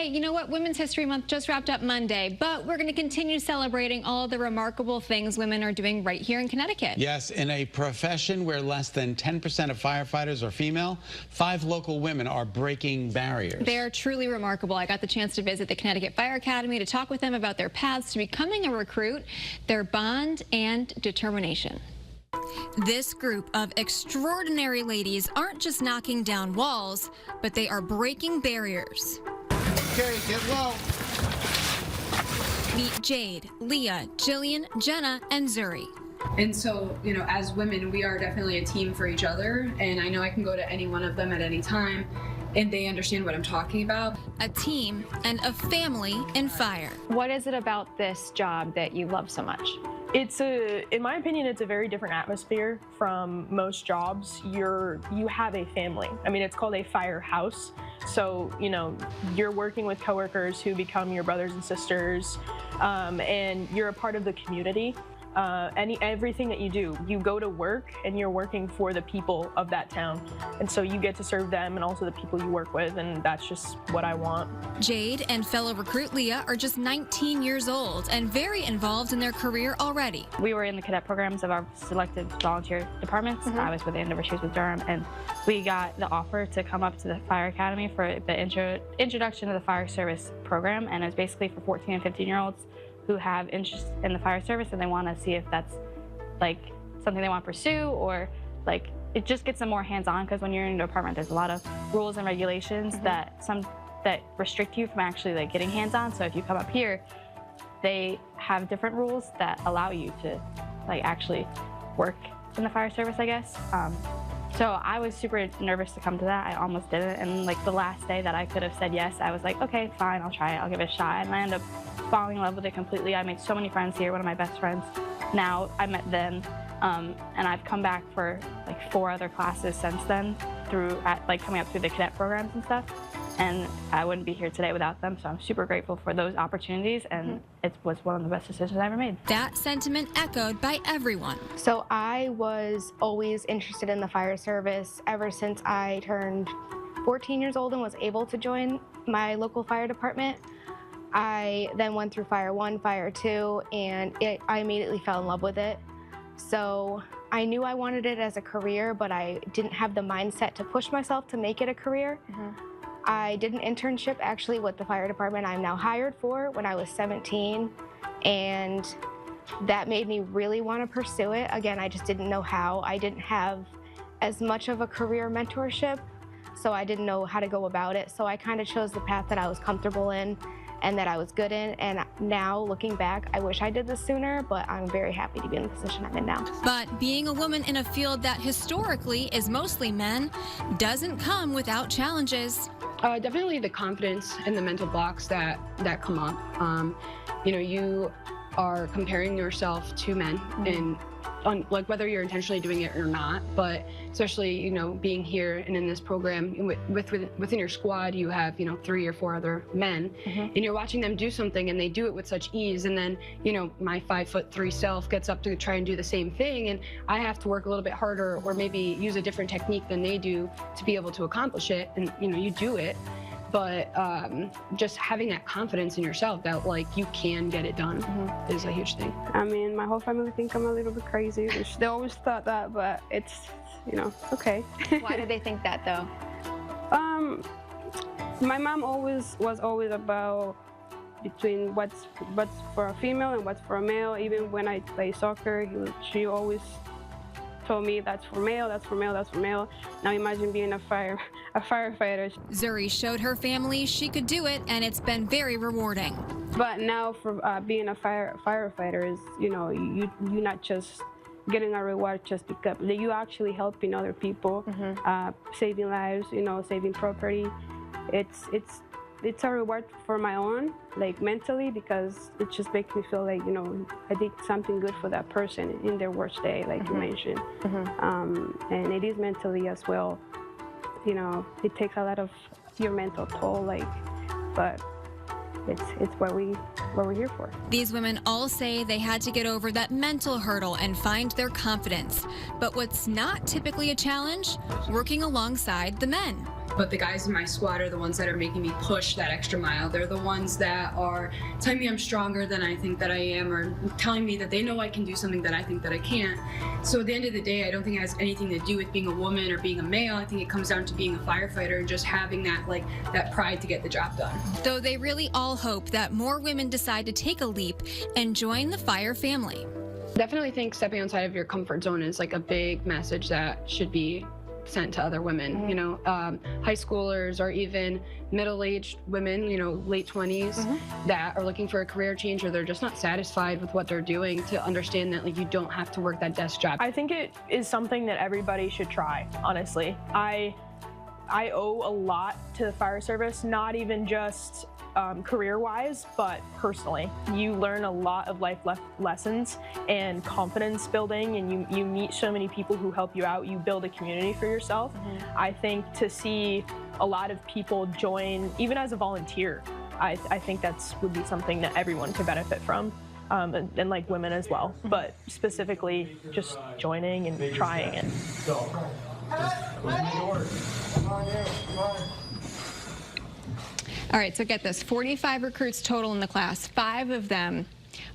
you know what? Women's History Month just wrapped up Monday, but we're going to continue celebrating all the remarkable things women are doing right here in Connecticut. Yes, in a profession where less than 10% of firefighters are female, 5 local women are breaking barriers. They're truly remarkable. I got the chance to visit the Connecticut Fire Academy to talk with them about their paths to becoming a recruit, their bond, and determination. This group of extraordinary ladies aren't just knocking down walls, but they are breaking barriers. Okay, get low. Meet Jade, Leah, Jillian, Jenna, and Zuri. And so, you know, as women, we are definitely a team for each other, and I know I can go to any one of them at any time, and they understand what I'm talking about. A team and a family in fire. What is it about this job that you love so much? In my opinion, it's a very different atmosphere from most jobs. You have a family. I mean, it's called a firehouse. So, you know, you're working with coworkers who become your brothers and sisters, and you're a part of the community. Everything that you do, you go to work and you're working for the people of that town. And so you get to serve them and also the people you work with, and that's just what I want. Jade and fellow recruit Leah are just 19 years old and very involved in their career already. We were in the cadet programs of our selective volunteer departments. I was with Andover, she was with Durham, and we got the offer to come up to the Fire Academy for the introduction to the fire service program, and it's basically for 14 and 15-year-olds who have interest in the fire service and they want to see if that's like something they want to pursue, or like it just gets them more hands-on, because when you're in a department there's a lot of rules and regulations that restrict you from actually like getting hands-on. So if you come up here, they have different rules that allow you to like actually work in the fire service, I guess. So I was super nervous to come to that. I almost didn't, and like the last day that I could have said yes, I was like, okay, fine, I'll try it, I'll give it a shot, and I ended up falling in love with it completely. I made so many friends here, one of my best friends. Now I met them, and I've come back for like 4 other classes since then, coming up through the cadet programs and stuff, and I wouldn't be here today without them, so I'm super grateful for those opportunities, and it was one of the best decisions I ever made. That sentiment echoed by everyone. So I was always interested in the fire service ever since I turned 14 years old and was able to join my local fire department. I then went through Fire 1, Fire 2, and I immediately fell in love with it. So I knew I wanted it as a career, but I didn't have the mindset to push myself to make it a career. I did an internship actually with the fire department I'm now hired for when I was 17, and that made me really want to pursue it. Again, I just didn't know how. I didn't have as much of a career mentorship, so I didn't know how to go about it. So I kind of chose the path that I was comfortable in and that I was good in, and now looking back, I wish I did this sooner, but I'm very happy to be in the position I'm in now. But being a woman in a field that historically is mostly men doesn't come without challenges. Definitely the confidence and the mental blocks that come up. You know, you are comparing yourself to men, and like whether you're intentionally doing it or not, but especially, you know, being here and in this program within your squad, you have, you know, 3 or 4 other men, and you're watching them do something and they do it with such ease, and then, you know, my 5'3" self gets up to try and do the same thing, and I have to work a little bit harder or maybe use a different technique than they do to be able to accomplish it, and you know, you do it. But just having that confidence in yourself that like you can get it done is a huge thing. I mean, my whole family think I'm a little bit crazy, which they always thought that, but it's, you know, okay. Why do they think that though? My mom was always about between what's for a female and what's for a male. Even when I play soccer, she always told me that's for male, that's for male, that's for male. Now imagine being a firefighter. Zuri showed her family she could do it, and it's been very rewarding. But now for being a firefighter is, you know, you're not just getting a reward just because you actually helping other people, saving lives, you know, saving property. It's a reward for my own, like mentally, because it just makes me feel like, you know, I did something good for that person in their worst day, like you mentioned. And it is mentally as well. You know, it takes a lot of your mental toll, like, but it's what we're here for. These women all say they had to get over that mental hurdle and find their confidence. But what's not typically a challenge? Working alongside the men. but the guys in my squad are the ones that are making me push that extra mile. They're the ones that are telling me I'm stronger than I think that I am, or telling me that they know I can do something that I think that I can't. So at the end of the day, I don't think it has anything to do with being a woman or being a male. I think it comes down to being a firefighter and just having that, like, that pride to get the job done. Though they really all hope that more women decide to take a leap and join the fire family. Definitely think stepping outside of your comfort zone is like a big message that should be sent to other women, you know, high schoolers or even middle-aged women, you know, late 20s that are looking for a career change, or they're just not satisfied with what they're doing, to understand that, like, you don't have to work that desk job. I think it is something that everybody should try, honestly. I owe a lot to the fire service, not even just career-wise, but personally. You learn a lot of life lessons and confidence building, and you meet so many people who help you out. You build a community for yourself. I think to see a lot of people join, even as a volunteer, I think would be something that everyone could benefit from. And like women as well, but specifically just joining and trying it. All right, so get this, 45 recruits total in the class. 5 of them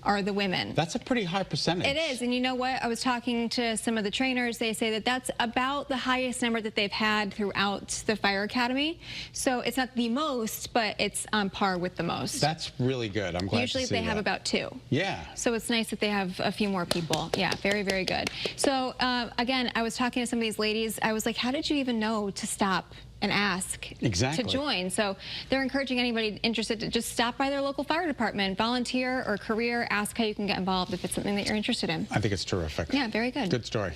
are the women. That's a pretty high percentage. It is, and you know what? I was talking to some of the trainers. They say that that's about the highest number that they've had throughout the fire academy. So it's not the most, but it's on par with the most. That's really good. I'm glad Usually to see they have that. about 2. Yeah. So it's nice that they have a few more people. Yeah, very, very good. So again, I was talking to some of these ladies. I was like, how did you even know to stop and ask to join? So they're encouraging anybody interested to just stop by their local fire department, volunteer or career, ask how you can get involved if it's something that you're interested in. I think it's terrific. Yeah, very good. Good story.